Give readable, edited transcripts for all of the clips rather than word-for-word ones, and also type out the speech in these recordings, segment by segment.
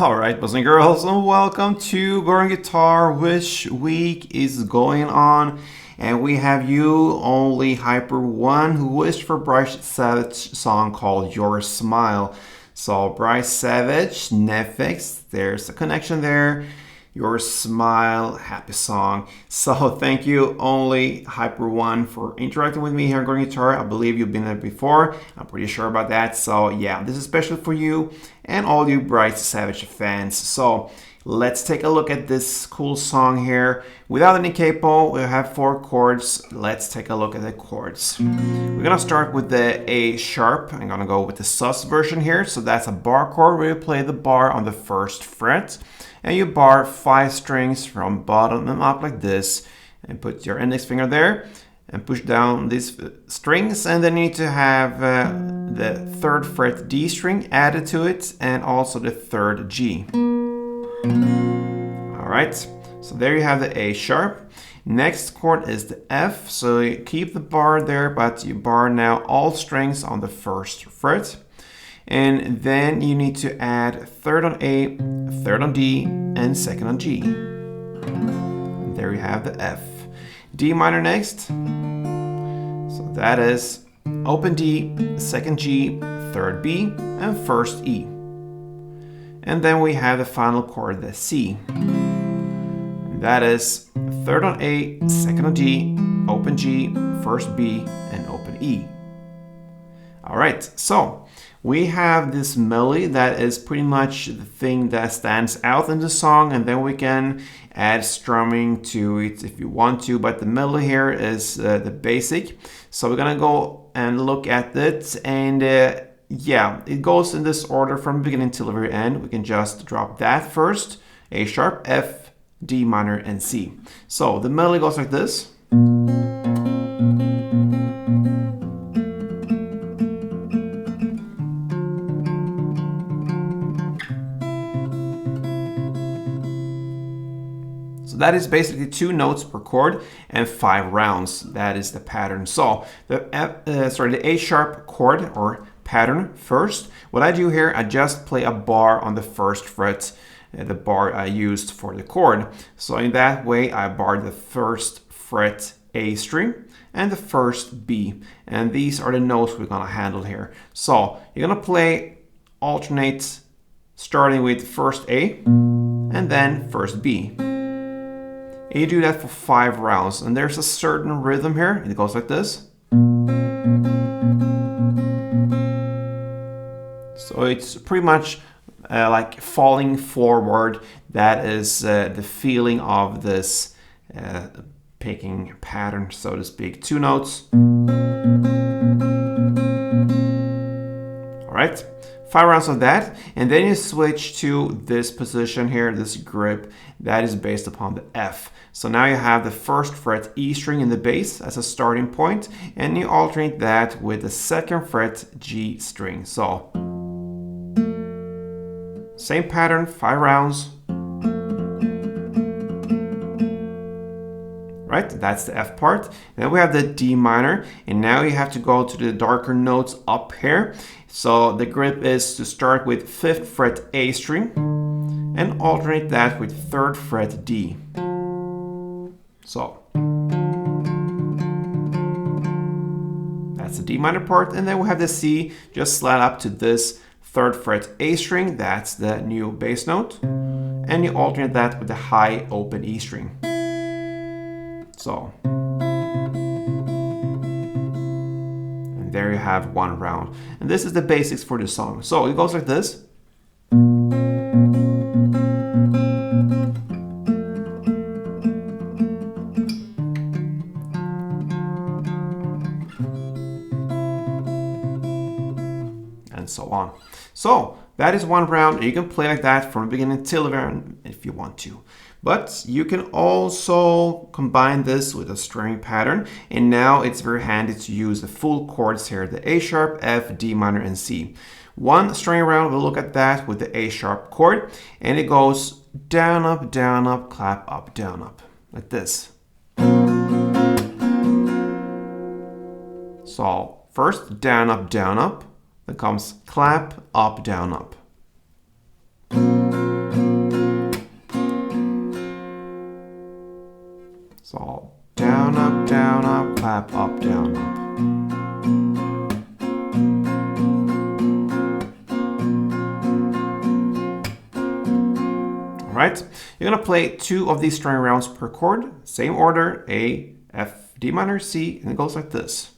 Alright, boys and girls, and welcome to Goran Guitar. Which week is going on? And we have you, only Hyper One, who wished for Bryce Savage song called Your Smile. So Bryce Savage, Netflix, there's a connection there. Your Smile, happy song. So thank you, only Hyper One, for interacting with me here on Goran Guitar. I believe you've been there before. I'm pretty sure about that. So yeah, this is special for you and all you Bryce Savage fans. So let's take a look at this cool song here. Without any capo, we have 4 chords. Let's take a look at the chords. We're gonna start with the A sharp. I'm gonna go with the sus version here. So that's a bar chord where you play the bar on the 1st fret. And you bar 5 strings from bottom and up like this. And put your index finger there and push down these strings. And then you need to have the 3rd fret D string added to it and also the 3rd G. Alright, so there you have the A sharp. Next chord is the F, so you keep the bar there, but you bar now all strings on the 1st fret. And then you need to add 3rd on A, 3rd on D, and 2nd on G. And there you have the F. D minor next. So that is open D, 2nd G, 3rd B, and 1st E. And then we have the final chord, the C. That is 3rd on A, 2nd on D, open G, 1st B, and open E. Alright, so we have this melody that is pretty much the thing that stands out in the song, and then we can add strumming to it if you want to, but the melody here is the basic. So we're gonna go and look at it, and yeah, it goes in this order from beginning till the very end. We can just drop that first: A sharp, F, D minor, and C. So the melody goes like this. So that is basically 2 notes per chord and 5 rounds. That is the pattern. So the A sharp chord or pattern first. What I do here, I just play a bar on the 1st fret, the bar I used for the chord. So in that way, I bar the 1st fret A string and the 1st B. And these are the notes we're gonna handle here. So you're gonna play alternate, starting with 1st A and then 1st B. And you do that for 5 rounds, and there's a certain rhythm here. It goes like this. So it's pretty much like falling forward. That is the feeling of this picking pattern, so to speak. 2 notes. All right. 5 rounds of that, and then you switch to this position here, this grip that is based upon the F. So now you have the 1st fret E string in the bass as a starting point, and you alternate that with the 2nd fret G string. So same pattern, 5 rounds. Right, that's the F part. And then we have the D minor, and now you have to go to the darker notes up here. So the grip is to start with 5th fret A string and alternate that with 3rd fret D. So that's the D minor part, and then we have the C just slide up to this 3rd fret A string. That's the new bass note, and you alternate that with the high open E string. So, and there you have 1 round. And this is the basics for the song. So it goes like this. And so on. So that is 1 round. You can play like that from the beginning till the end if you want to. But you can also combine this with a string pattern, and now it's very handy to use the full chords here, the A sharp, F, D minor, and C. 1 string round, we'll look at that with the A sharp chord, and it goes down, up, clap, up, down, up, like this. So first down, up, then comes clap, up, down, up. All right, you're gonna play 2 of these string rounds per chord, same order, A, F, D minor, C, and it goes like this.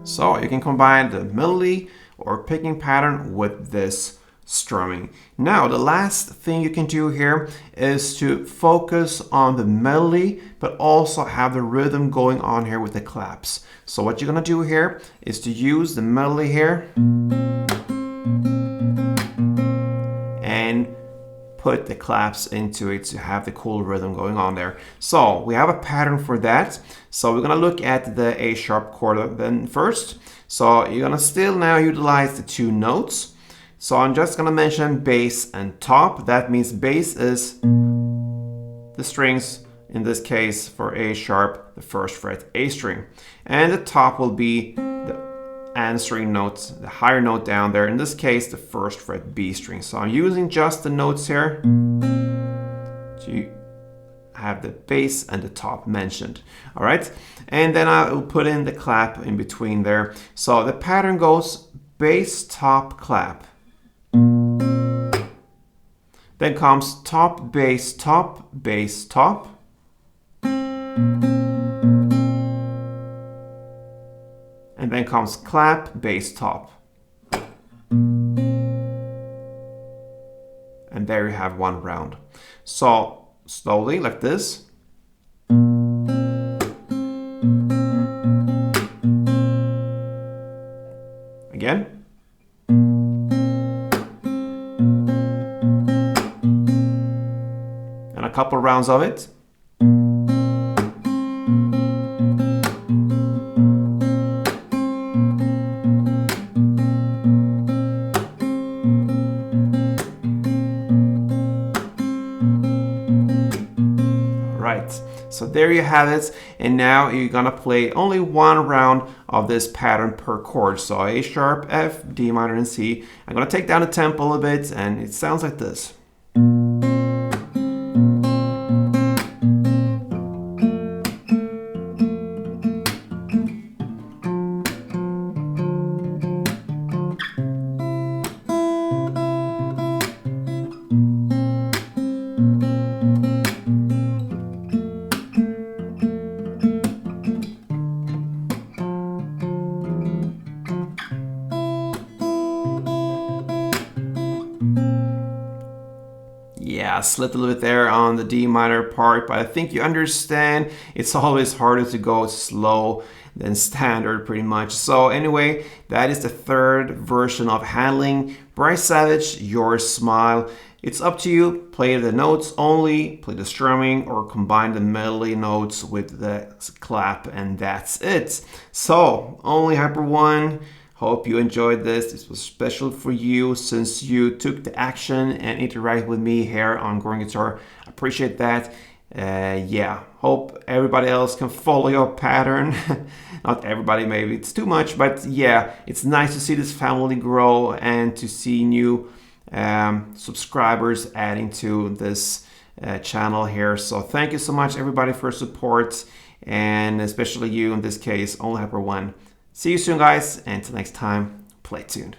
So you can combine the melody or picking pattern with this strumming. Now, the last thing you can do here is to focus on the melody, but also have the rhythm going on here with the claps. So what you're gonna do here is to use the melody here and put the claps into it to have the cool rhythm going on there. So we have a pattern for that. So we're gonna look at the A sharp chord then first. So you're gonna still now utilize the 2 notes. So I'm just gonna mention bass and top. That means bass is the strings, in this case for A sharp, the 1st fret A string. And the top will be the answering notes, the higher note down there, in this case the 1st fret B string. So I'm using just the notes here to have the bass and the top mentioned. All right, and then I will put in the clap in between there. So the pattern goes bass, top, clap. Then comes top, bass, top, bass, top. And then comes clap, bass, top. And there you have 1 round. So slowly, like this. Again. And a couple rounds of it. So there you have it, and now you're gonna play only 1 round of this pattern per chord. So A sharp, F, D minor, and C. I'm gonna take down the tempo a little bit, and it sounds like this. Yeah, I slipped a little bit there on the D minor part, but I think you understand it's always harder to go slow than standard pretty much. So anyway, that is the 3rd version of handling Bryce Savage, Your Smile. It's up to you. Play the notes only, play the strumming, or combine the melody notes with the clap, and that's it. So only Hyper One. Hope you enjoyed this. This was special for you since you took the action and interacted with me here on Growing Guitar. I appreciate that. Yeah, hope everybody else can follow your pattern. Not everybody, maybe it's too much, but yeah, it's nice to see this family grow and to see new subscribers adding to this channel here. So thank you so much everybody for support, and especially you in this case, Only Hyper One. See you soon guys, and until next time, play tuned.